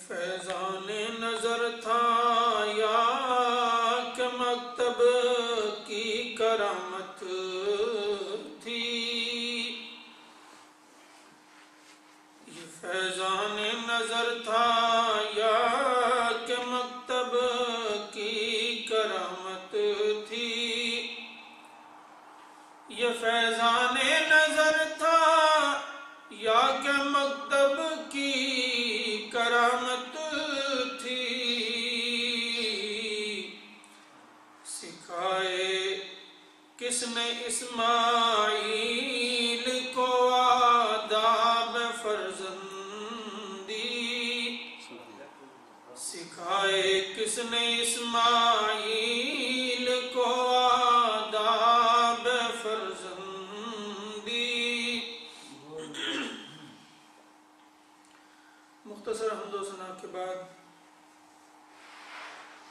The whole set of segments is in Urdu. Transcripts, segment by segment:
فیضان نظر تھا یا کہ مکتب کی کرامت تھی، یہ فیضان نظر تھا یا کہ مکتب کی کرامت تھی، یہ فیضان نظر تھا یا کہ مکتب کی کرامت تھی، سکھائے کس نے اسماعیل کو آداب فرزندی، سکھائے کس نے اسماعیل کو آداب فرزندی۔ مختصر حمد و ثنا کے بعد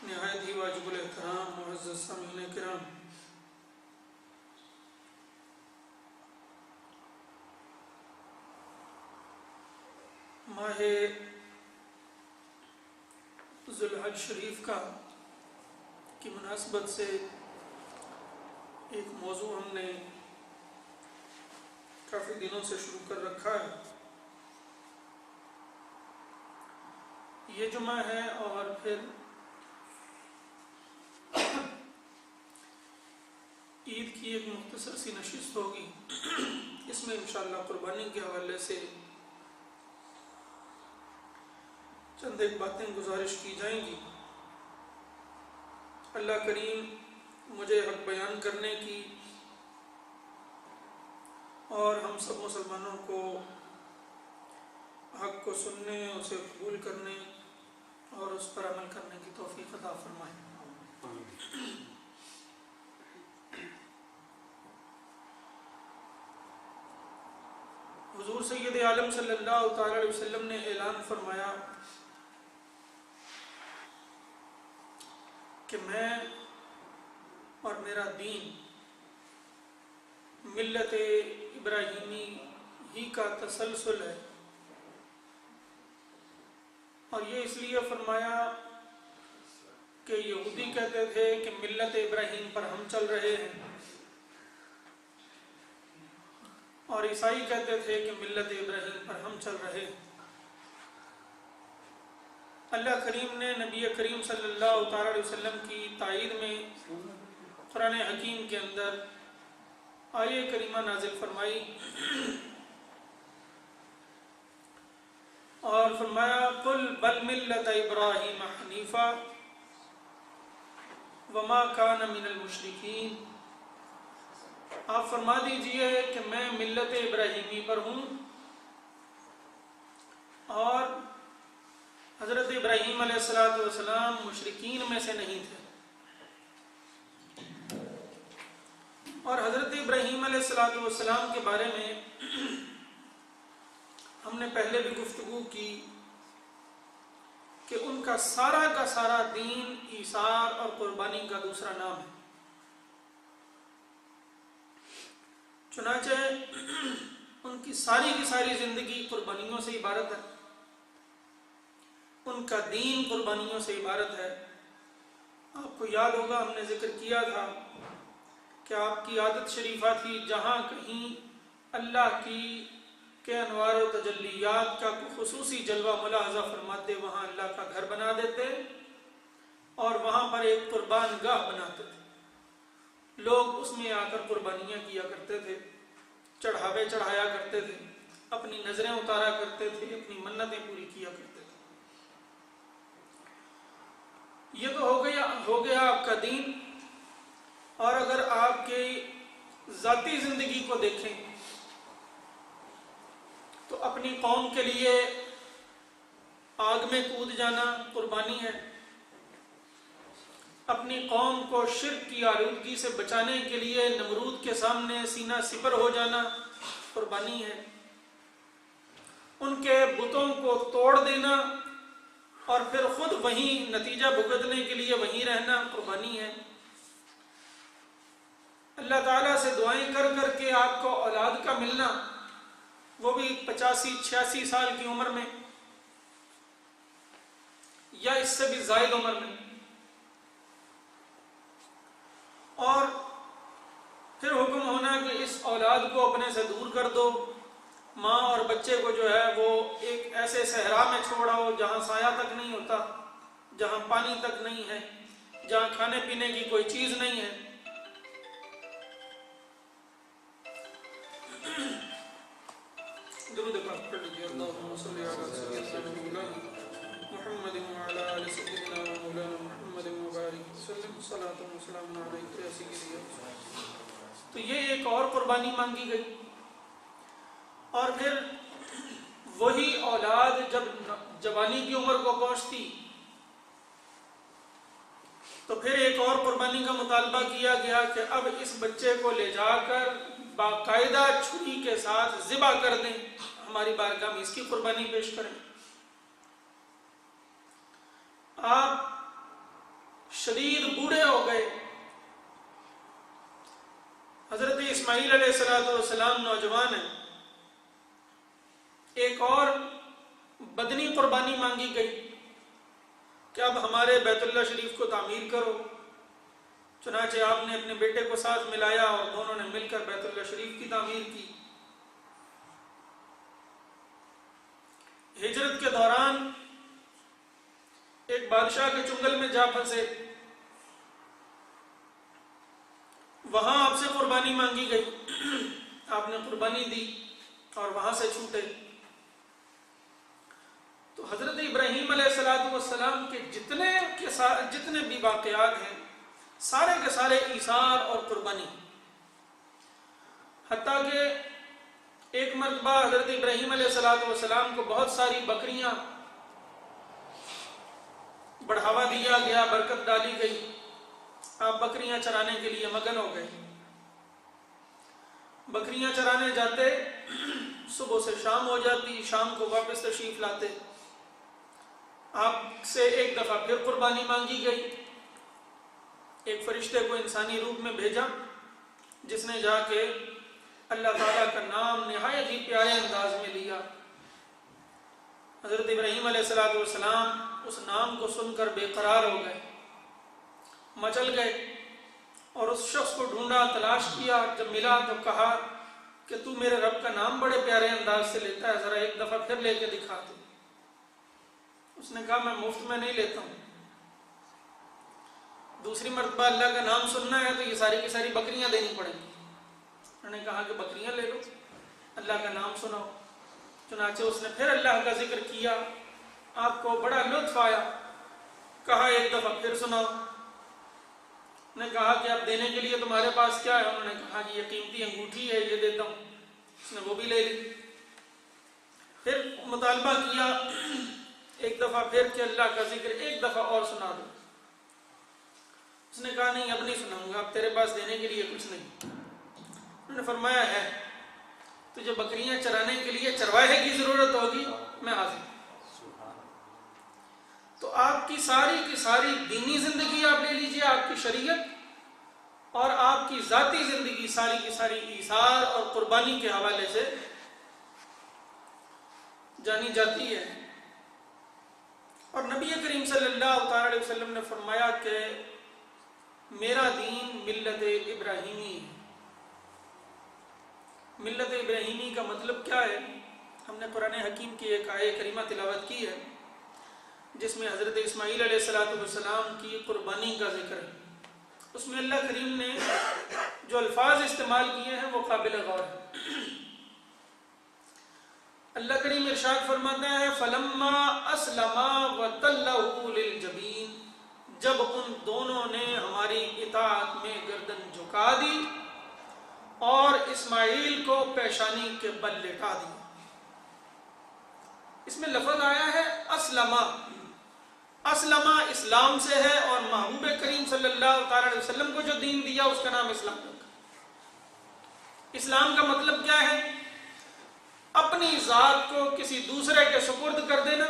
نہایت ہی واجب الاحترام معزز سامعین کرام، ماہ ذو الحج شریف کی مناسبت سے ایک موضوع ہم نے کافی دنوں سے شروع کر رکھا ہے۔ یہ جمعہ ہے اور پھر عید کی ایک مختصر سی نشست ہوگی، اس میں انشاءاللہ قربانی کے حوالے سے چند ایک باتیں گزارش کی جائیں گی۔ اللہ کریم مجھے حق بیان کرنے کی اور ہم سب مسلمانوں کو حق کو سننے، اسے قبول کرنے اور اس پر عمل کرنے کی توفیق عطا فرمائے۔ حضور سید عالم صلی اللہ تعالی علیہ وسلم نے اعلان فرمایا کہ میں اور میرا دین ملت ابراہیمی ہی کا تسلسل ہے، اور یہ اس لیے فرمایا کہ یہودی کہتے تھے کہ ملت ابراہیم پر ہم چل رہے ہیں، اور عیسائی کہتے تھے کہ ملت ابراہیم پر ہم چل رہے ہیں۔ اللہ کریم نے نبی کریم صلی اللہ تعالی علیہ وسلم کی تائید میں قرآن حکیم کے اندر آیہ کریمہ نازل فرمائی اور فرمایا قل بل ملت ابراہیم حنیفا وما کان من المشرکین، آپ فرما دیجئے کہ میں ملت ابراہیمی پر ہوں اور حضرت ابراہیم علیہ السلام مشرکین میں سے نہیں تھے، اور حضرت ابراہیم علیہ السلام کے بارے میں ہم نے پہلے بھی گفتگو کی کہ ان کا سارا دین ایثار اور قربانی کا دوسرا نام ہے۔ چنانچہ ان کی ساری زندگی قربانیوں سے عبارت ہے، ان کا دین قربانیوں سے عبارت ہے۔ آپ کو یاد ہوگا ہم نے ذکر کیا تھا کہ آپ کی عادت شریفہ تھی جہاں کہیں اللہ کے انوار و تجلیات کا خصوصی جلوہ ملاحظہ فرماتے وہاں اللہ کا گھر بنا دیتے اور وہاں پر ایک قربان گاہ بناتے تھے، لوگ اس میں آ کر قربانیاں کیا کرتے تھے، چڑھاوے چڑھایا کرتے تھے، اپنی نظریں اتارا کرتے تھے، اپنی منتیں پوری کیا کرتے تھے۔ یہ تو ہو گیا آپ کا دین، اور اگر آپ کی ذاتی زندگی کو دیکھیں تو اپنی قوم کے لیے آگ میں کود جانا قربانی ہے، اپنی قوم کو شرک کی آلودگی سے بچانے کے لیے نمرود کے سامنے سینہ سپر ہو جانا قربانی ہے، ان کے بتوں کو توڑ دینا اور پھر خود وہیں نتیجہ بھگتنے کے لیے وہیں رہنا قربانی ہے۔ اللہ تعالیٰ سے دعائیں کر کر کے آپ کو اولاد کا ملنا، وہ بھی 85-86 سال کی عمر میں، یا اس سے بھی زائد عمر میں. اور پھر حکم ہونا کہ اس اولاد کو اپنے سے دور کر دو. ماں اور بچے کو جو ہے وہ ایک ایسے صحرا میں چھوڑاؤ جہاں سایہ تک نہیں ہوتا، جہاں پانی تک نہیں ہے، جہاں کھانے پینے کی کوئی چیز نہیں ہے. درود پاک پڑھ لیجیے. اللہم صلی علی سیدنا مولانا محمد وعلی آل سیدنا مولانا محمد وبارک وسلم. صلاۃ و سلام علیک یا سیدی. تو یہ ایک اور قربانی مانگی گئی. اور پھر وہی اولاد جب جوانی کی عمر کو پہنچتی تو پھر ایک اور قربانی کا مطالبہ کیا گیا کہ اب اس بچے کو لے جا کر باقاعدہ چھری کے ساتھ ذبح کر دیں، ہماری بارگاہ میں اس کی قربانی پیش کریں. آپ شدید بوڑھے ہو گئے. حضرت اسماعیل علیہ السلام نوجوان ہیں. ایک اور بدنی قربانی مانگی گئی کہ اب ہمارے بیت اللہ شریف کو تعمیر کرو. چنانچہ آپ نے اپنے بیٹے کو ساتھ ملایا اور دونوں نے مل کر بیت اللہ شریف کی تعمیر کی. ہجرت کے دوران ایک بادشاہ کے چنگل میں جا پھنسے. وہاں آپ سے قربانی مانگی گئی. آپ نے قربانی دی اور وہاں سے چھوٹے. تو حضرت ابراہیم علیہ السلام کے جتنے بھی واقعات ہیں سارے کے سارے ایثار اور قربانی. حتیٰ کہ ایک مرتبہ حضرت ابراہیم علیہ السلام کو بہت ساری بکریاں بڑھاوا دیا گیا، برکت ڈالی گئی. آپ بکریاں چرانے کے لیے مگن ہو گئے. بکریاں چرانے جاتے، صبح سے شام ہو جاتی، شام کو واپس تشریف لاتے. آپ سے ایک دفعہ پھر قربانی مانگی گئی. ایک فرشتے کو انسانی روپ میں بھیجا جس نے جا کے اللہ تعالیٰ کا نام نہایت ہی پیارے انداز میں لیا. حضرت ابراہیم علیہ السلام اس نام کو سن کر بے قرار ہو گئے، مچل گئے اور اس شخص کو ڈھونڈا، تلاش کیا. جب ملا تو کہا کہ تو میرے رب کا نام بڑے پیارے انداز سے لیتا ہے، ذرا ایک دفعہ پھر لے کے دکھا دو. اس نے کہا میں مفت میں نہیں لیتا ہوں. دوسری مرتبہ اللہ کا نام سننا ہے تو یہ ساری کی ساری بکریاں دینی پڑیں گی. انہوں نے کہا کہ بکریاں لے لو، اللہ کا نام سناؤ. چنانچہ اس نے پھر اللہ کا ذکر کیا. آپ کو بڑا لطف آیا. کہا ایک دفعہ پھر سناؤ. نے کہا کہ اب دینے کے لیے تمہارے پاس کیا ہے؟ انہوں نے کہا کہ یہ قیمتی انگوٹھی ہے، یہ دیتا ہوں. اس نے وہ بھی لے لی. پھر مطالبہ کیا ایک دفعہ پھر کہ اللہ کا ذکر ایک دفعہ اور سنا دو. اس نے کہا نہیں اب نہیں سناؤں گا، اب تیرے پاس دینے کے لیے کچھ نہیں. انہوں نے فرمایا ہے تجھے بکریاں چرانے کے لیے چرواہے کی ضرورت ہوگی، میں حاضر. تو آپ کی ساری دینی زندگی آپ لے لیجئے، آپ کی شریعت اور آپ کی ذاتی زندگی ساری کی ساری ایثار اور قربانی کے حوالے سے جانی جاتی ہے. اور نبی کریم صلی اللہ علیہ وسلم نے فرمایا کہ میرا دین ملت ابراہیمی ہے. ملت ابراہیمی کا مطلب کیا ہے؟ ہم نے قرآن حکیم کی ایک آیت کریمہ تلاوت کی ہے جس میں حضرت اسماعیل علیہ السلام کی قربانی کا ذکر ہے. اس میں اللہ کریم نے جو الفاظ استعمال کیے ہیں وہ قابل غور ہے. اللہ کریم ارشاد فرماتا ہے فَلَمَّا أَسْلَمَا وَتَلَّهُ لِلْجَبِينِ، جب ان دونوں نے ہماری اطاعت میں گردن جھکا دی اور اسماعیل کو پیشانی کے بل لٹا دیا. اس میں لفظ آیا ہے اسلمہ. اسلمہ اسلام سے ہے اور محبوب کریم صلی اللہ علیہ وسلم کو جو دین دیا اس کا نام اسلام رکھا. اسلام کا مطلب کیا ہے؟ اپنی ذات کو کسی دوسرے کے سپرد کر دینا،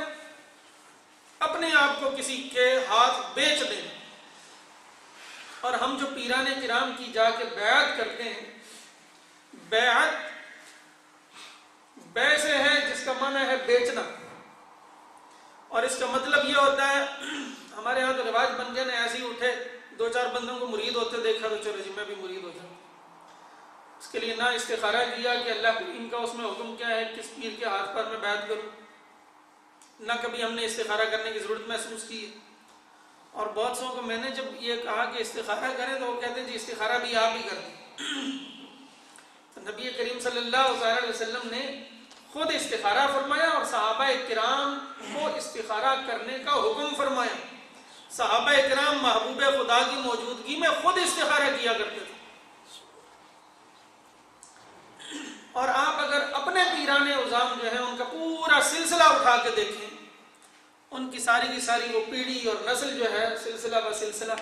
اپنے آپ کو کسی کے ہاتھ بیچ دینا. اور ہم جو پیران کرام کی جا کے بیعت کرتے ہیں، بیعت بے سے ہے جس کا معنی ہے بیچنا، اور اس کا مطلب یہ ہوتا ہے، ہمارے یہاں تو رواج بن گیا نا، ایسے ہی اٹھے 2-4 بندوں کو مرید ہوتے دیکھا تو چلو جی میں بھی مرید ہو جاؤں. اس کے لیے نہ استخارہ کیا کہ اللہ کریم کا اس میں حکم کیا ہے، کس پیر کے ہاتھ پر میں بیعت کروں، نہ کبھی ہم نے استخارہ کرنے کی ضرورت محسوس کی ہے. اور بہت سو کو میں نے جب یہ کہا کہ استخارہ کریں تو وہ کہتے ہیں جی استخارہ بھی آپ ہی کرتے ہیں. تو نبی کریم صلی اللہ علیہ وسلم نے خود استخارہ فرمایا اور صحابہ کرام کو استخارہ کرنے کا حکم فرمایا. صحابہ کرام محبوب خدا کی موجودگی میں خود استخارہ کیا کرتے تھے. اور آپ اگر اپنے پیران عظام جو ہیں ان کا پورا سلسلہ اٹھا کے دیکھیں، ان کی ساری کی ساری وہ پیڑھی اور نسل جو ہے سلسلہ بہ سلسلہ،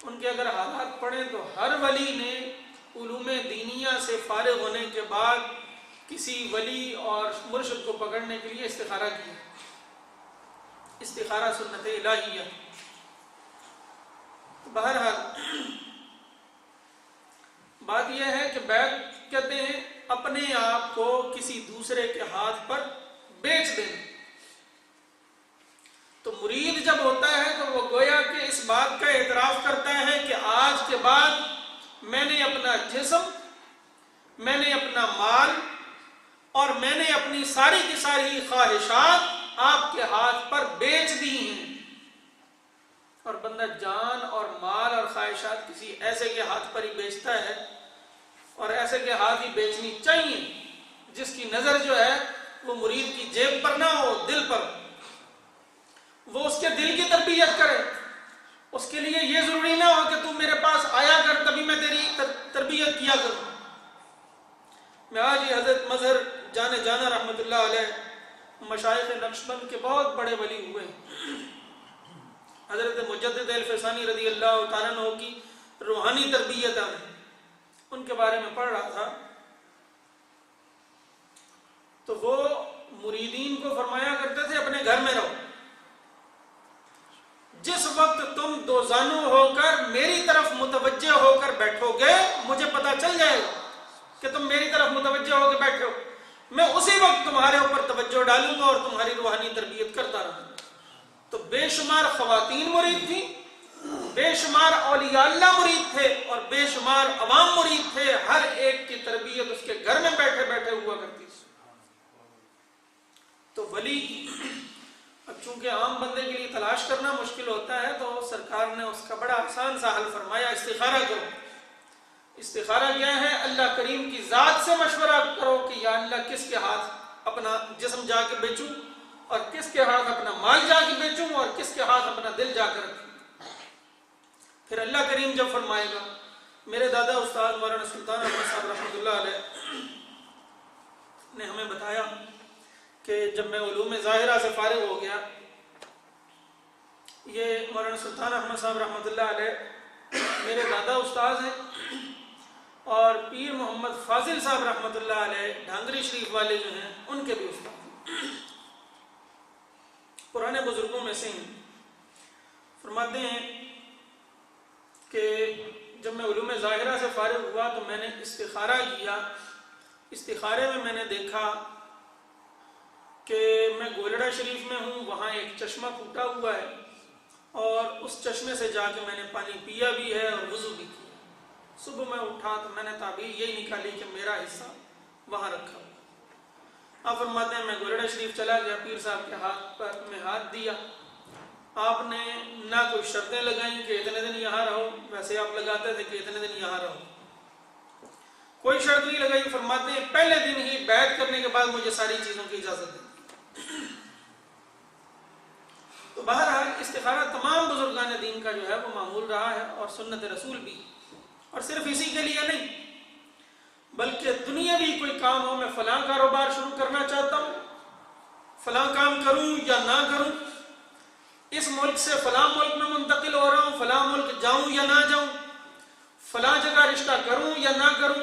ان کے اگر حالات پڑھیں تو ہر ولی نے علوم دینیہ سے فارغ ہونے کے بعد کسی ولی اور مرشد کو پکڑنے کے لیے استخارہ کیا. استخارہ سنت الہیہ. بہرحال بات یہ ہے کہ بیعت کہتے ہیں اپنے آپ کو کسی دوسرے کے ہاتھ پر بیچ دینا. تو مرید جب ہوتا ہے تو وہ گویا کہ اس بات کا اعتراف کرتا ہے کہ آج کے بعد میں نے اپنا جسم، میں نے اپنا مال اور میں نے اپنی ساری کی ساری خواہشات آپ کے ہاتھ پر بیچ دی ہیں. اور بندہ جان اور مال اور خواہشات کسی ایسے کے ہاتھ پر ہی بیچتا ہے، اور ایسے کے ہاتھ ہی بیچنی چاہیے جس کی نظر جو ہے وہ مرید کی جیب پر نہ ہو، دل پر. وہ اس کے دل کی تربیت کرے. اس کے لیے یہ ضروری نہ ہو کہ تم میرے پاس آیا کر تبھی میں تیری تربیت کیا کروں. میں آج یہ حضرت مظہر جانا رحمۃ اللہ علیہ مشائخ نقشبند کے بہت بڑے ولی ہوئے ہیں. حضرت مجدد الفسانی رضی اللہ تعالیٰ عنہ کی روحانی تربیت ان کے بارے میں پڑھ رہا تھا تو وہ مریدین کو فرمایا کرتے تھے اپنے گھر میں رہو. جس وقت تم دوزانو ہو کر میری طرف متوجہ ہو کر بیٹھو گے مجھے پتا چل جائے گا کہ تم میری طرف متوجہ ہو کے بیٹھے ہو. میں اسی وقت تمہارے اوپر توجہ ڈالوں گا اور تمہاری روحانی تربیت کرتا رہوں گا. تو بے شمار خواتین مرید تھیں، بے شمار اولیاء اللہ مرید تھے اور بے شمار عوام مرید تھے. ہر ایک کی تربیت اس کے گھر میں بیٹھے بیٹھے ہوا کرتی تھی. تو ولی اب چونکہ عام بندے کے لیے تلاش کرنا مشکل ہوتا ہے تو سرکار نے اس کا بڑا آسان سا حل فرمایا، استخارہ کرو. استخارہ کیا ہے؟ اللہ کریم کی ذات سے مشورہ کرو کہ یا اللہ کس کے ہاتھ اپنا جسم جا کے بیچوں اور کس کے ہاتھ اپنا مال جا کے بیچوں اور کس کے ہاتھ اپنا دل جا کے رکھوں. پھر اللہ کریم جب فرمائے گا. میرے دادا استاد مولانا سلطان احمد صاحب رحمۃ اللہ علیہ نے ہمیں بتایا کہ جب میں علوم ظاہرہ سے فارغ ہو گیا، یہ مولانا سلطان احمد صاحب رحمۃ اللہ علیہ میرے دادا استاد ہیں اور پیر محمد فاضل صاحب رحمۃ اللہ علیہ ڈھانگری شریف والے جو ہیں ان کے بھی استاد ہیں، پرانے بزرگوں میں سے ہیں. فرماتے ہیں کہ جب میں علوم ظاہرہ سے فارغ ہوا تو میں نے استخارہ کیا. استخارے میں نے دیکھا کہ میں گولڑا شریف میں ہوں، وہاں ایک چشمہ پھوٹا ہوا ہے اور اس چشمے سے جا کے میں نے پانی پیا بھی ہے اور وضو بھی کیا. صبح میں اٹھا تو میں نے تعبیر یہی نکالی کہ میرا حصہ وہاں رکھا ہوا. آپ فرماتے ہیں میں گولڑا شریف چلا گیا، پیر صاحب کے ہاتھ پر میں ہاتھ دیا. آپ نے نہ کوئی شرطیں لگائیں کہ اتنے دن یہاں رہو، ویسے آپ لگاتے تھے کہ اتنے دن یہاں رہو، کوئی شرط نہیں لگائی. فرماتے ہیں پہلے دن ہی بیعت کرنے کے بعد مجھے ساری چیزوں کی اجازت دی. تو بہرحال استخارہ تمام بزرگان دین کا جو ہے وہ معمول رہا ہے اور سنت رسول بھی. اور صرف اسی کے لیے نہیں بلکہ دنیاوی کوئی کام ہو، میں فلاں کاروبار شروع کرنا چاہتا ہوں، فلاں کام کروں یا نہ کروں، اس ملک سے فلاں ملک میں منتقل ہو رہا ہوں، فلاں ملک جاؤں یا نہ جاؤں، فلاں جگہ رشتہ کروں یا نہ کروں،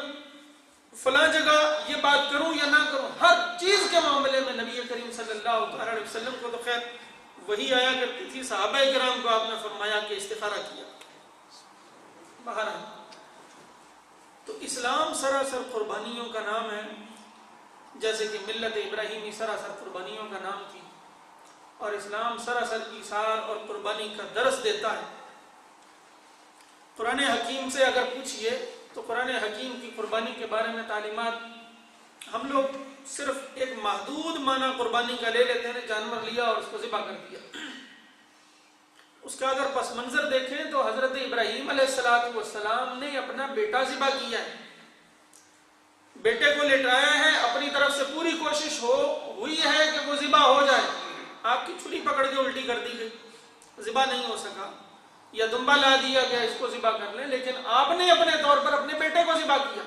فلاں جگہ یہ بات کروں یا نہ کروں، ہر چیز کے معاملے میں نبی کریم صلی اللہ علیہ وسلم کو تو خیر وہی آیا کرتی تھی، صحابہ کرام کو آپ نے فرمایا کہ استخارہ کیا. بہرحال تو اسلام سراسر قربانیوں کا نام ہے، جیسے کہ ملت ابراہیمی سراسر قربانیوں کا نام تھی. اور اسلام سراسر ایثار اور قربانی کا درس دیتا ہے۔ قرآن حکیم سے اگر پوچھئے تو قرآن حکیم کی قربانی کے بارے میں تعلیمات ہم لوگ صرف ایک محدود معنی قربانی کا لے لیتے ہیں، جانور لیا اور اس کو ذبح کر دیا۔ اس کا اگر پس منظر دیکھیں تو حضرت ابراہیم علیہ السلام نے اپنا بیٹا ذبح کیا ہے، بیٹے کو لٹایا ہے، اپنی طرف سے پوری کوشش ہوئی ہے کہ وہ ذبح ہو جائے، آپ کی چھری پکڑ کے الٹی کر دی گئی، ذبح نہیں ہو سکا، یا دمبا لا دیا گیا اس کو ذبح کر لیں، لیکن آپ نے اپنے طور پر اپنے بیٹے کو ذبح کیا۔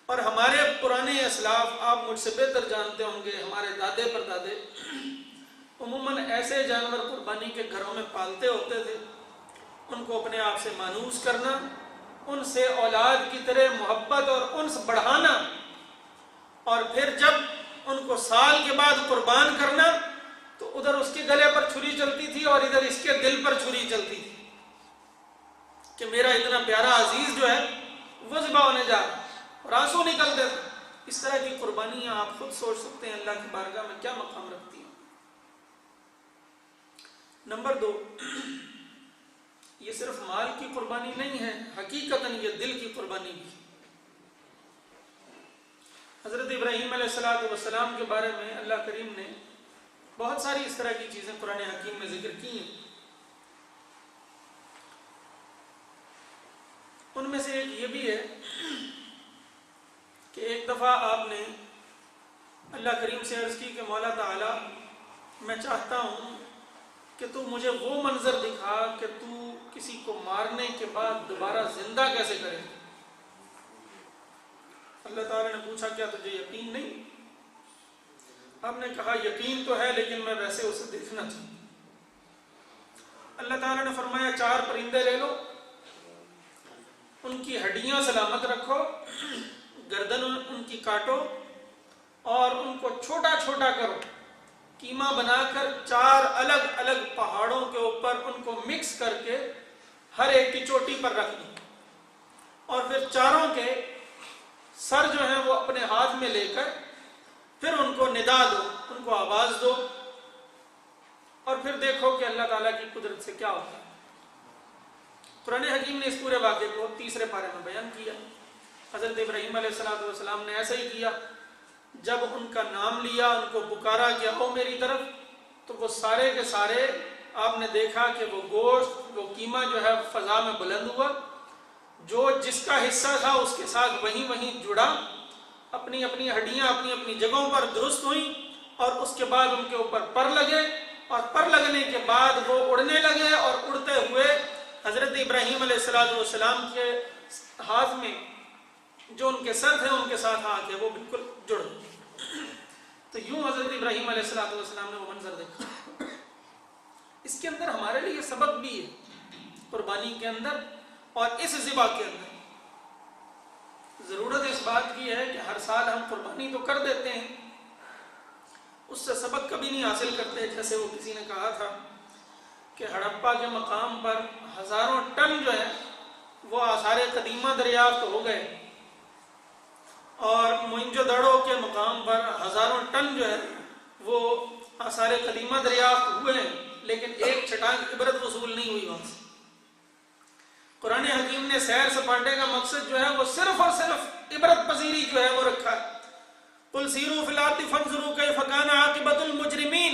اور ہمارے پرانے اسلاف، آپ مجھ سے بہتر جانتے ہوں گے، ہمارے دادے پردادے عموماً ایسے جانور قربانی کے گھروں میں پالتے ہوتے تھے، ان کو اپنے آپ سے مانوس کرنا، ان سے اولاد کی طرح محبت اور انس بڑھانا، اور پھر جب ان کو سال کے بعد قربان کرنا تو ادھر اس کے گلے پر چھری چلتی تھی اور ادھر اس کے دل پر چھری چلتی تھی کہ میرا اتنا پیارا عزیز جو ہے وہ ذبح ہونے جا رہا، اور آنسو نکلتے تھے۔ اس طرح کی قربانیاں آپ خود سوچ سکتے ہیں اللہ کی بارگاہ میں کیا مقام رکھتی ہیں۔ نمبر 2، یہ صرف مال کی قربانی نہیں ہے، حقیقتاً یہ دل کی قربانی بھی ہے۔ حضرت ابراہیم علیہ السلام کے بارے میں اللہ کریم نے بہت ساری اس طرح کی چیزیں قرآن حکیم میں ذکر کی ہیں۔ ان میں سے ایک یہ بھی ہے کہ ایک دفعہ آپ نے اللہ کریم سے عرض کی کہ مولا تعالی، میں چاہتا ہوں کہ تو مجھے وہ منظر دکھا کہ تو کسی کو مارنے کے بعد دوبارہ زندہ کیسے کرے۔ اللہ تعالی نے پوچھا کیا تجھے یقین نہیں؟ آپ نے کہا یقین تو ہے لیکن میں ویسے اسے دیکھنا چاہتا ہوں۔ اللہ تعالی نے فرمایا 4 پرندے لے لو، ان کی ہڈیاں سلامت رکھو، گردن ان کی کاٹو اور ان کو چھوٹا چھوٹا کرو، کیما بنا کر 4 الگ الگ پہاڑوں کے اوپر ان کو مکس کر کے ہر ایک کی چوٹی پر رکھ دی، اور پھر چاروں کے سر جو ہیں وہ اپنے ہاتھ میں لے کر پھر ان کو ندا دو، ان کو آواز دو، اور پھر دیکھو کہ اللہ تعالیٰ کی قدرت سے کیا ہوتا ہے۔ قرآن حکیم نے اس پورے واقعے کو 3 پارے میں بیان کیا۔ حضرت ابراہیم علیہ السلام نے ایسا ہی کیا، جب ان کا نام لیا، ان کو پکارا کہ آؤ میری طرف، تو وہ سارے کے سارے آپ نے دیکھا کہ وہ گوشت، وہ قیمہ جو ہے فضا میں بلند ہوا، جو جس کا حصہ تھا اس کے ساتھ وہیں جڑا، اپنی اپنی ہڈیاں اپنی اپنی جگہوں پر درست ہوئیں، اور اس کے بعد ان کے اوپر پر لگے، اور پر لگنے کے بعد وہ اڑنے لگے، اور اڑتے ہوئے حضرت ابراہیم علیہ السلام کے ہاتھ میں جو ان کے سر تھے ان کے ساتھ آ کے وہ بالکل جڑ گئے۔ تو یوں حضرت ابراہیم علیہ السلام نے وہ منظر دیکھا۔ اس کے اندر ہمارے لیے سبق بھی ہے، قربانی کے اندر اور اس ذبح کے اندر۔ ضرورت اس بات کی ہے کہ ہر سال ہم قربانی تو کر دیتے ہیں، اس سے سبق کبھی نہیں حاصل کرتے۔ جیسے وہ کسی نے کہا تھا کہ ہڑپا کے مقام پر ہزاروں ٹن جو ہے وہ آثار قدیمہ دریافت ہو گئے، اور موئنجو دڑو کے مقام پر ہزاروں ٹن جو ہے وہ آثار قدیمہ دریافت ہوئے ہیں، لیکن ایک چٹان عبرت وصول نہیں ہوئی وہاں سے۔ قرآن حکیم نے سیر سپاٹے کا مقصد جو ہے وہ صرف اور صرف عبرت پذیری جو ہے وہ رکھا ہے۔ قُلْ سِیرُوا فِی الْأَرْضِ فَانظُرُوا کَیْفَ کَانَ عَاقِبَةُ الْمُجْرِمِینَ،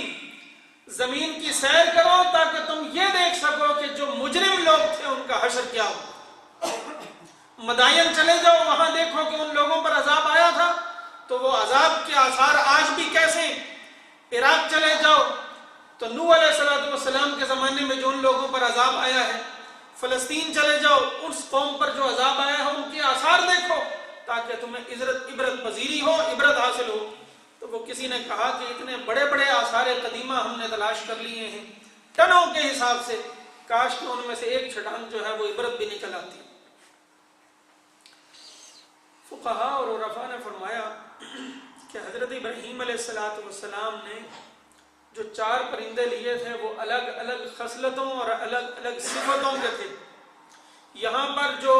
زمین کی سیر کرو تاکہ تم یہ دیکھ سکو کہ جو مجرم لوگ تھے ان کا حشر کیا ہو۔ مدائن چلے جاؤ، وہاں دیکھو کہ ان لوگوں پر عذاب آیا تھا تو وہ عذاب کے آثار آج بھی کیسے ہیں۔ عراق چلے جاؤ تو نوح علیہ السلام کے زمانے میں جو ان لوگوں پر عذاب آیا ہے، فلسطین چلے جاؤ، اس قوم پر جو عذاب آیا ہے ان کے آثار دیکھو تاکہ تمہیں عبرت پذیری ہو، عبرت حاصل ہو۔ تو وہ کسی نے کہا کہ اتنے بڑے بڑے آثار قدیمہ ہم نے تلاش کر لیے ہیں ٹنوں کے حساب سے، کاش کہ ان میں سے ایک چھٹان جو ہے وہ عبرت بھی نکل آتی۔ فقہا اور عرفاء نے فرمایا کہ حضرت ابراہیم علیہ السلام نے جو 4 پرندے لیے تھے وہ الگ الگ خصلتوں اور الگ الگ صفتوں کے تھے۔ یہاں پر جو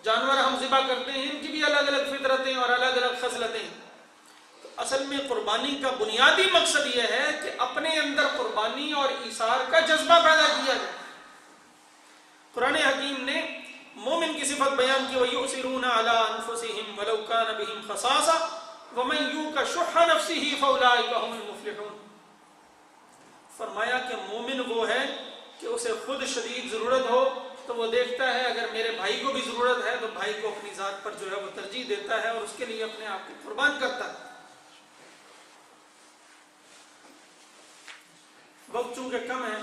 جانور ہم ذبح کرتے ہیں ان کی بھی الگ الگ فطرتیں اور الگ الگ خصلتیں ہیں۔ تو اصل میں قربانی کا بنیادی مقصد یہ ہے کہ اپنے اندر قربانی اور ایثار کا جذبہ پیدا کیا جائے. قرآن حکیم نے مومن کی صفت بیان کی وَيُؤْثِرُونَ عَلَىٰ أَنفُسِهِمْ وَلَوْ كَانَ بِهِمْ خَصَاصَةٌ وَمَن يُوقَ شُحَّ نَفْسِهِ فَأُولَٰئِكَ هُمُ الْمُفْلِحُونَ. فرمایا کہ مومن وہ ہے کہ اسے خود شدید ضرورت ہو تو وہ دیکھتا ہے اگر میرے بھائی کو بھی ضرورت ہے تو بھائی کو اپنی ذات پر جو ہے وہ ترجیح دیتا ہے اور اس کے لیے اپنے آپ کو قربان کرتا ہے. وقت چونکہ کم ہے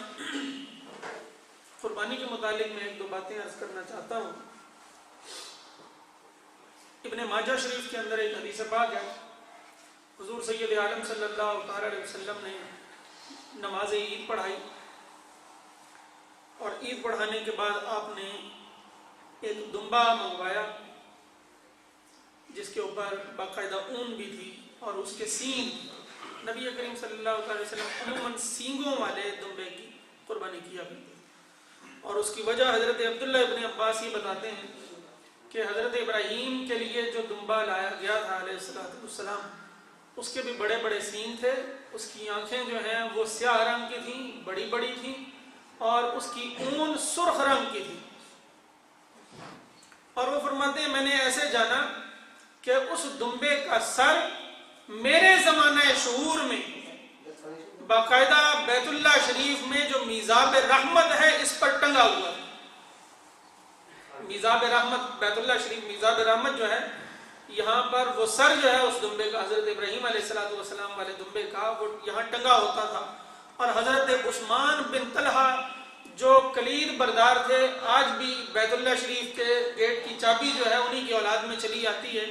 قربانی کے متعلق میں ایک دو باتیں عرض کرنا چاہتا ہوں. ابن ماجہ شریف کے اندر ایک حدیث پاک ہے. حضور سید عالم صلی اللہ تعالی علیہ وسلم نے نماز عید پڑھائی اور عید پڑھانے کے بعد آپ نے ایک دمبا منگوایا جس کے اوپر باقاعدہ اون بھی تھی اور اس کے سینگ. نبی کریم صلی اللہ علیہ وسلم عموماً سینگوں والے دمبے کی قربانی کیا کرتے اور اس کی وجہ حضرت عبداللہ ابن عباس یہ بتاتے ہیں کہ حضرت ابراہیم کے لیے جو دمبا لایا گیا تھا علیہ السلام اس کے بھی بڑے بڑے سینگ تھے. اس کی آنکھیں جو ہیں وہ سیاہ رنگ کی تھیں, بڑی بڑی تھیں اور اس کی اون سرخ رنگ کی تھی. اور وہ فرماتے ہیں میں نے ایسے جانا کہ اس دمبے کا سر میرے زمانہ شعور میں باقاعدہ بیت اللہ شریف میں جو میزاب رحمت ہے اس پر ٹنگا ہوا ہے. میزاب رحمت, بیت اللہ شریف میزاب رحمت جو ہے یہاں پر وہ سر جو ہے اس دمبے کا حضرت ابراہیم علیہ السلام والے دمبے کا وہ یہاں ٹنگا ہوتا تھا. اور حضرت عثمان بن طلحہ جو کلید بردار تھے, آج بھی بیت اللہ شریف کے گیٹ کی چابی جو ہے انہی کی اولاد میں چلی آتی ہے.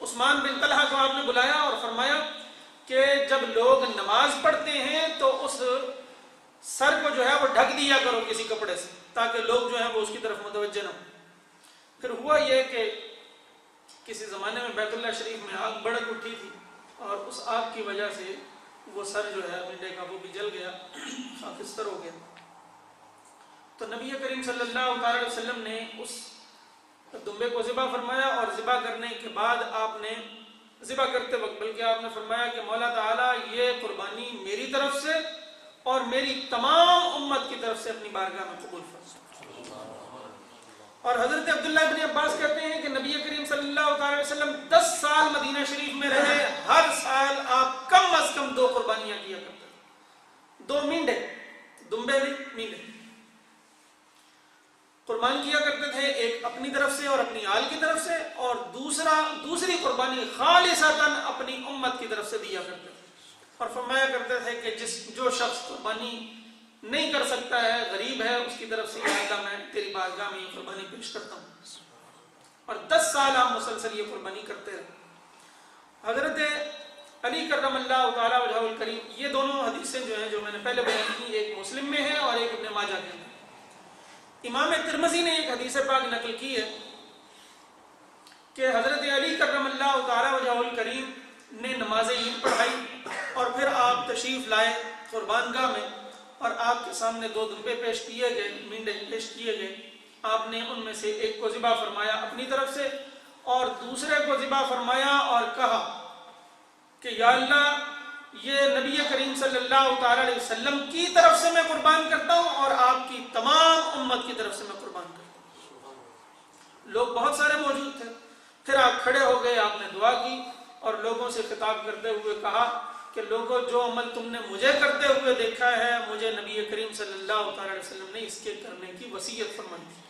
عثمان بن طلحہ کو آپ نے بلایا اور فرمایا کہ جب لوگ نماز پڑھتے ہیں تو اس سر کو جو ہے وہ ڈھک دیا کرو کسی کپڑے سے تاکہ لوگ جو ہیں وہ اس کی طرف متوجہ نہ ہوں. پھر ہوا یہ کہ کسی زمانے میں بیت اللہ شریف میں آگ بڑک اٹھی تھی اور اس آگ کی وجہ سے وہ سر جو ہے مینڈے کا وہ بھی جل گیا, خاکستر ہو گیا. تو نبی کریم صلی اللہ علیہ وسلم نے اس دمبے کو ذبح فرمایا اور ذبح کرنے کے بعد آپ نے ذبح کرتے وقت بلکہ آپ نے فرمایا کہ مولا تعالیٰ یہ قربانی میری طرف سے اور میری تمام امت کی طرف سے اپنی بارگاہ میں قبول فرما. اور حضرت عبداللہ ابن عباس کہتے ہیں کہ نبی کریم صلی اللہ علیہ وسلم 10 سال مدینہ شریف میں رہے, ہر سال آپ کم از کم 2 قربانیاں کیا کرتے تھے. 2 مینڈے, دمبے نہیں مینڈے قربان کیا کرتے تھے, ایک اپنی طرف سے اور اپنی آل کی طرف سے اور دوسری قربانی خالصتاً اپنی امت کی طرف سے دیا کرتے تھے. اور فرمایا کرتے تھے کہ جو شخص قربانی نہیں کر سکتا ہے, غریب ہے, اس کی طرف سے یا اللہ میں تیری بارگاہ میں یہ قربانی پیش کرتا ہوں. اور 10 سال آپ مسلسل یہ قربانی کرتے رہے. حضرت علی کرم اللہ تعالیٰ وجہہ الکریم, یہ دونوں حدیثیں جو ہیں جو میں نے پہلے بیان کی, ایک مسلم میں ہے اور ایک ابن ماجہ کے اندر. امام ترمذی نے ایک حدیث پاک نقل کی ہے کہ حضرت علی کرم اللہ تعالیٰ وجہہ الکریم نے نماز عید پڑھائی اور پھر آپ تشریف لائے قربان گاہ میں اور آپ کے سامنے 2 دمبے پیش کیے گئے, مینڈے پیش کیے گئے. آپ نے ان میں سے ایک کو ذبح فرمایا اپنی طرف سے اور دوسرے کو ذبح فرمایا اور کہا کہ یا اللہ یہ نبی کریم صلی اللہ تعالی علیہ وسلم کی طرف سے میں قربان کرتا ہوں اور آپ کی تمام امت کی طرف سے میں قربان کرتا ہوں. لوگ بہت سارے موجود تھے. پھر آپ کھڑے ہو گئے, آپ نے دعا کی اور لوگوں سے خطاب کرتے ہوئے کہا کہ لوگوں جو عمل تم نے مجھے کرتے ہوئے دیکھا ہے مجھے نبی کریم صلی اللہ تعالی علیہ وسلم نے اس کے کرنے کی وصیت فرمائی تھی.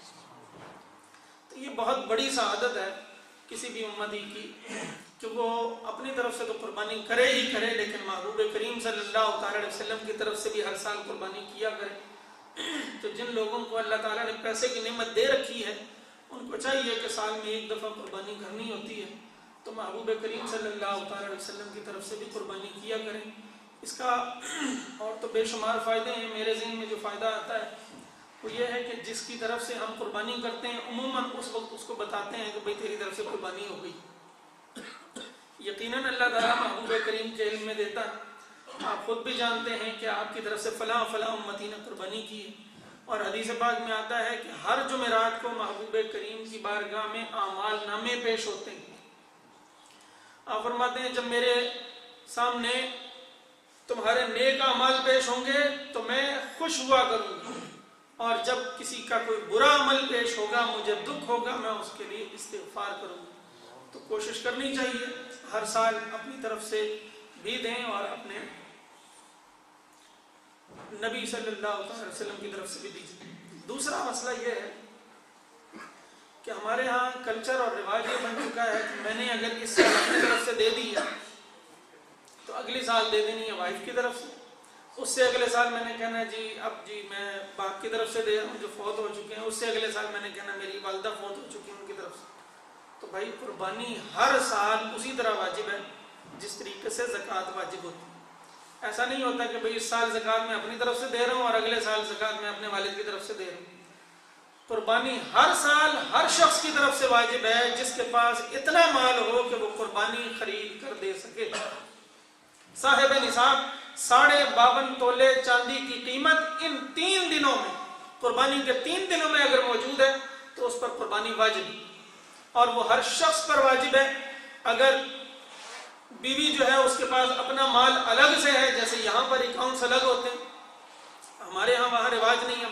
تو یہ بہت بڑی سعادت ہے کسی بھی امتی کی کہ وہ اپنی طرف سے تو قربانی کرے ہی کرے لیکن محبوب کریم صلی اللہ تعالی علیہ وسلم کی طرف سے بھی ہر سال قربانی کیا کرے. تو جن لوگوں کو اللہ تعالیٰ نے پیسے کی نعمت دے رکھی ہے ان کو چاہیے کہ سال میں ایک دفعہ قربانی کرنی ہوتی ہے تو محبوب کریم صلی اللہ تعالی علیہ وسلم کی طرف سے بھی قربانی کیا کریں. اس کا اور تو بے شمار فائدے ہیں. میرے ذہن میں جو فائدہ آتا ہے وہ یہ ہے کہ جس کی طرف سے ہم قربانی کرتے ہیں عموماً اس وقت اس کو بتاتے ہیں کہ بھئی تیری طرف سے قربانی ہو گئی. یقیناً اللہ تعالیٰ محبوب کریم کے علم میں دیتا ہے. آپ خود بھی جانتے ہیں کہ آپ کی طرف سے فلاں فلاں امتی نے قربانی کی ہے اور حدیث پاک میں آتا ہے کہ ہر جمعرات کو محبوب کریم کی بارگاہ میں اعمال نامے پیش ہوتے ہیں آپ فرماتے ہیں جب میرے سامنے تمہارے نیک اعمال پیش ہوں گے تو میں خوش ہوا کروں گا، اور جب کسی کا کوئی برا عمل پیش ہوگا مجھے دکھ ہوگا، میں اس کے لیے استغفار کروں گا۔ تو کوشش کرنی چاہیے ہر سال اپنی طرف سے بھی دیں اور اپنے نبی صلی اللہ علیہ وسلم کی طرف سے بھی دیجیے۔ دوسرا مسئلہ یہ ہے کہ ہمارے ہاں کلچر اور رواج یہ بن چکا ہے کہ میں نے اگر اس سال اپنی طرف سے دے دی ہے تو اگلی سال دے دینی ہے وائف کی طرف سے، اس سے اگلے سال میں نے کہنا جی اب جی میں باپ کی طرف سے دے رہا ہوں جو فوت ہو چکے ہیں، اس سے اگلے سال میں نے کہنا میری والدہ فوت ہو چکی ہیں ان کی طرف سے۔ تو بھائی قربانی ہر سال اسی طرح واجب ہے جس طریقے سے زکوٰۃ واجب ہوتی ہے۔ ایسا نہیں ہوتا کہ بھئی اس سال زکوٰۃ میں اپنی طرف سے دے رہا ہوں اور اگلے سال زکوٰۃ میں اپنے والد کی طرف سے دے رہا ہوں۔ قربانی ہر سال ہر شخص کی طرف سے واجب ہے جس کے پاس اتنا مال ہو کہ وہ قربانی خرید کر دے سکے۔ صاحب نصاب 52.5 تولے چاندی کی قیمت ان 3 دنوں میں، قربانی کے 3 دنوں میں اگر موجود ہے تو اس پر قربانی واجب ہے، اور وہ ہر شخص پر واجب ہے۔ اگر بیوی جو ہے اس کے پاس اپنا مال الگ سے ہے، جیسے یہاں پر اکاؤنٹس الگ ہوتے ہیں، ہمارے ہاں وہاں رواج نہیں ہے،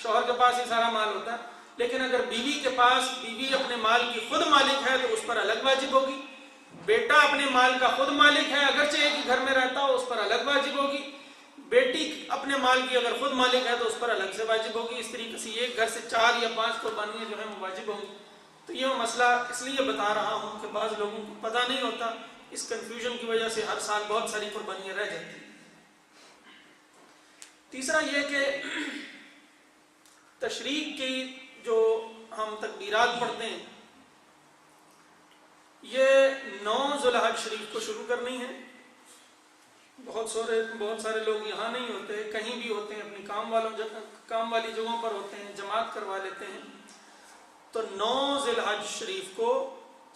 شوہر کے پاس ہی سارا مال ہوتا ہے، لیکن اگر بیوی کے پاس، بیوی اپنے مال کی خود مالک ہے تو اس پر الگ واجب ہوگی۔ بیٹا اپنے مال کا خود مالک ہے اگرچہ ایک ہی گھر میں رہتا ہو اس پر الگ واجب ہوگی۔ بیٹی اپنے مال کی اگر خود مالک ہے تو اس پر الگ سے واجب ہوگی۔ اس طریقے سے ایک گھر سے 4 یا 5 قربانیاں جو ہیں وہ واجب ہوں گی۔ تو یہ مسئلہ اس لیے بتا رہا ہوں کہ بعض لوگوں کو پتہ نہیں ہوتا، اس کنفیوژن کی وجہ سے ہر سال بہت ساری قربانیاں رہ جاتی ہیں۔ تیسرا یہ کہ تشریق کی جو ہم تکبیرات پڑھتے ہیں یہ 9 ذوالحج شریف کو شروع کرنی ہے۔ بہت سارے لوگ یہاں نہیں ہوتے، کہیں بھی ہوتے ہیں، اپنی کام والی جگہوں پر ہوتے ہیں، جماعت کروا لیتے ہیں۔ تو 9 ذوالحج شریف کو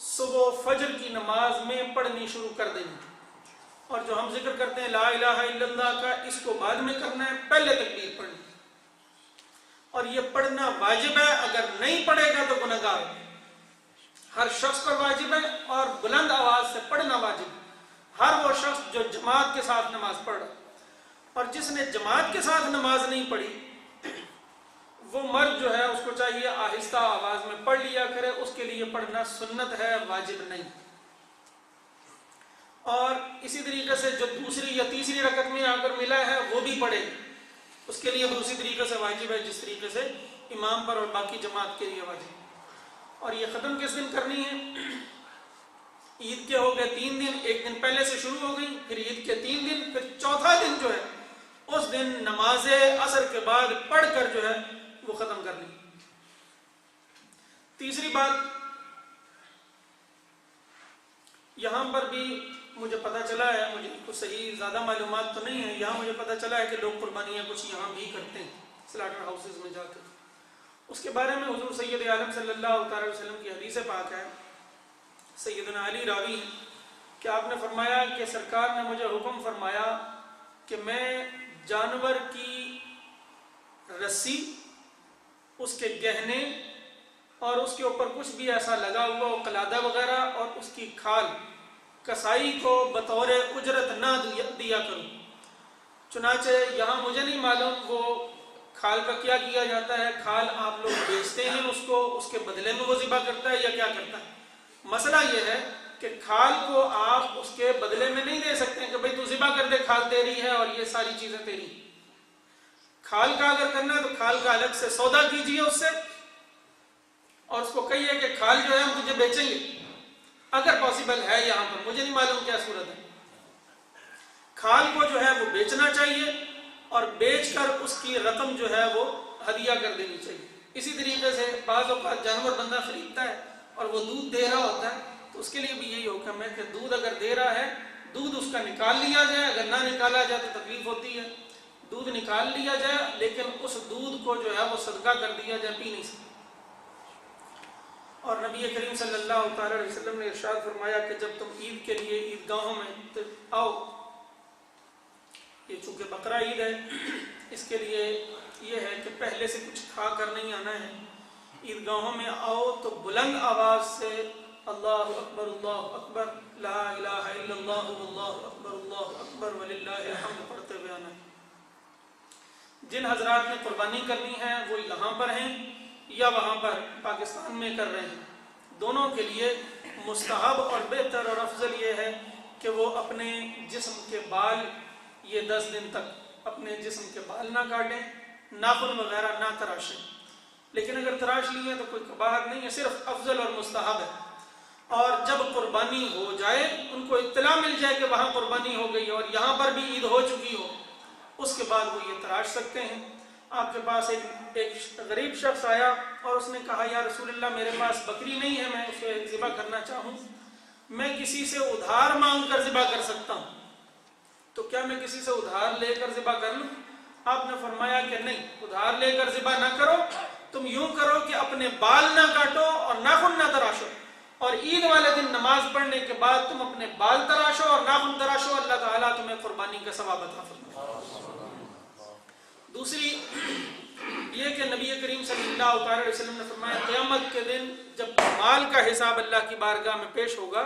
صبح فجر کی نماز میں پڑھنی شروع کر دینی، اور جو ہم ذکر کرتے ہیں لا الہ الا اللہ کا، اس کو بعد میں کرنا ہے، پہلے تکبیر پڑھنی، اور یہ پڑھنا واجب ہے، اگر نہیں پڑھے گا تو گنہگار ہے۔ ہر شخص پر واجب ہے اور بلند آواز سے پڑھنا واجب ہے۔ ہر وہ شخص جو جماعت کے ساتھ نماز پڑھ رہا ہے، اور جس نے جماعت کے ساتھ نماز نہیں پڑھی وہ مرد جو ہے اس کو چاہیے آہستہ آواز میں پڑھ لیا کرے، اس کے لیے پڑھنا سنت ہے، واجب نہیں۔ اور اسی طریقے سے جو دوسری یا تیسری رکعت میں آ کر ملا ہے وہ بھی پڑھے، اس کے لیے دوسری طریقے سے واجب ہے جس طریقے سے امام پر اور باقی جماعت کے لیے واجب ہے۔ اور یہ ختم کس دن کرنی ہے؟ عید کے ہو گئے 3 دن، ایک دن پہلے سے شروع ہو گئی، پھر عید کے 3 دن، پھر چوتھا دن جو ہے اس دن نماز عصر کے بعد پڑھ کر جو ہے وہ ختم کرنی۔ تیسری بات، یہاں پر بھی مجھے پتہ چلا ہے، مجھے کچھ صحیح زیادہ معلومات تو نہیں ہے، یہاں مجھے پتہ چلا ہے کہ لوگ قربانیاں کچھ یہاں بھی کرتے ہیں سلاٹر ہاؤسز میں جا کر۔ اس کے بارے میں حضور سید عالم صلی اللہ تعالی وسلم کی حدیث پاک ہے، سیدنا علی راوی ہیں کہ آپ نے فرمایا کہ سرکار نے مجھے حکم فرمایا کہ میں جانور کی رسی، اس کے گہنے اور اس کے اوپر کچھ بھی ایسا لگا ہوا ہو، قلادہ وغیرہ، اور اس کی کھال کسائی کو بطور اجرت نہ دیا کروں۔ چنانچہ یہاں مجھے نہیں معلوم وہ کھال کا کیا کیا جاتا ہے، کھال آپ لوگ بیچتے ہیں اس کو، اس کے بدلے میں وہ ذبح کرتا ہے یا کیا کرتا ہے؟ مسئلہ یہ ہے کہ کھال کو آپ اس کے بدلے میں نہیں دے سکتے کہ بھئی تو ذبح کر دے، کھال تیری ہے اور یہ ساری چیزیں تیری۔ کھال کا اگر کرنا ہے تو کھال کا الگ سے سودا کیجئے اس سے، اور اس کو کہیے کہ کھال جو ہے ہم تجھے بیچیں گے، اگر پاسبل ہے، یہاں پر مجھے نہیں معلوم کیا صورت ہے۔ کھال کو جو ہے وہ بیچنا چاہیے اور بیچ کر اس کی رقم جو ہے وہ ہدیہ کر دینی چاہیے۔ اسی طریقے سے بعض اوقات جانور بندہ خریدتا ہے اور وہ دودھ دے رہا ہوتا ہے تو اس کے لیے بھی یہی حکم ہے کہ دودھ اگر دے رہا ہے، دودھ اس کا نکال لیا جائے، اگر نہ نکالا جائے تو تکلیف ہوتی ہے، دودھ نکال لیا جائے، لیکن اس دودھ کو جو ہے وہ صدقہ کر دیا جائے، پی نہیں سکتے۔ اور نبی کریم صلی اللہ تعالی علیہ وسلم نے ارشاد فرمایا کہ جب تم عید کے لیے عیدگاہوں میں آؤ، یہ چونکہ بقرہ عید ہے اس کے لیے یہ ہے کہ پہلے سے کچھ کھا کر نہیں آنا ہے، عیدگاہوں میں آؤ تو بلند آواز سے اللہ اکبر اللہ اکبر لا الہ الا اللہ اللہ اکبر وللہ الحمد پڑھتے ہوئے آنا ہے۔ جن حضرات نے قربانی کرنی ہے وہ یہاں پر ہیں یا وہاں پر پاکستان میں کر رہے ہیں، دونوں کے لیے مستحب اور بہتر اور افضل یہ ہے کہ وہ اپنے جسم کے بال یہ 10 دن تک اپنے جسم کے بال نہ کاٹیں، ناخن وغیرہ نہ تراشیں۔ لیکن اگر تراش لی ہیں تو کوئی کباہت نہیں ہے، صرف افضل اور مستحب ہے۔ اور جب قربانی ہو جائے ان کو اطلاع مل جائے کہ وہاں قربانی ہو گئی اور یہاں پر بھی عید ہو چکی ہو، اس کے بعد وہ یہ تراش سکتے ہیں۔ آپ کے پاس ایک غریب شخص آیا اور اس نے کہا یا رسول اللہ میرے پاس بکری نہیں ہے، میں اسے ذبح کرنا چاہوں، میں کسی سے ادھار مانگ کر ذبح کر سکتا ہوں، تو کیا میں کسی سے ادھار لے کر ذبح کر لوں؟ آپ نے فرمایا کہ نہیں، ادھار لے کر ذبح نہ کرو، تم یوں کرو کہ اپنے بال نہ کاٹو اور ناخن نہ تراشو، اور عید والے دن نماز پڑھنے کے بعد تم اپنے بال تراشو اور ناخن تراشو، اللہ تعالیٰ تمہیں قربانی کا ثواب عطا فرمائے۔ دوسری یہ کہ نبی کریم صلی اللہ علیہ وسلم نے فرمایا قیامت کے دن جب مال کا حساب اللہ کی بارگاہ میں پیش ہوگا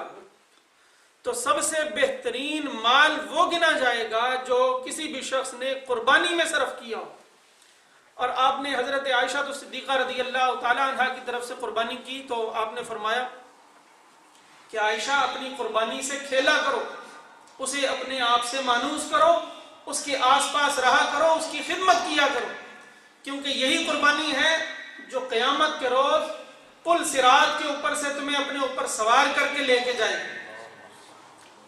تو سب سے بہترین مال وہ گنا جائے گا جو کسی بھی شخص نے قربانی میں صرف کیا ہو۔ اور آپ نے حضرت عائشہ صدیقہ رضی اللہ تعالی عنہا کی طرف سے قربانی کی تو آپ نے فرمایا کہ عائشہ اپنی قربانی سے کھیلا کرو، اسے اپنے آپ سے مانوس کرو، اس کے آس پاس رہا کرو، اس کی خدمت کیا کرو، کیونکہ یہی قربانی ہے جو قیامت کے روز پل صراط کے اوپر سے تمہیں اپنے اوپر سوار کر کے لے کے جائے گی۔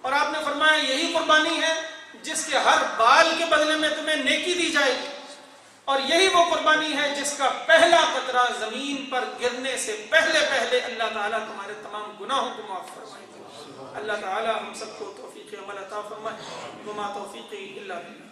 اور آپ نے فرمایا یہی قربانی ہے جس کے ہر بال کے بدلے میں تمہیں نیکی دی جائے گی، اور یہی وہ قربانی ہے جس کا پہلا قطرہ زمین پر گرنے سے پہلے اللہ تعالیٰ تمہارے تمام گناہوں کو معاف فرمائے گا۔ اللہ تعالیٰ ہم سب کو توفیق عمل عطا فرمائے، وما توفیقی الا باللہ۔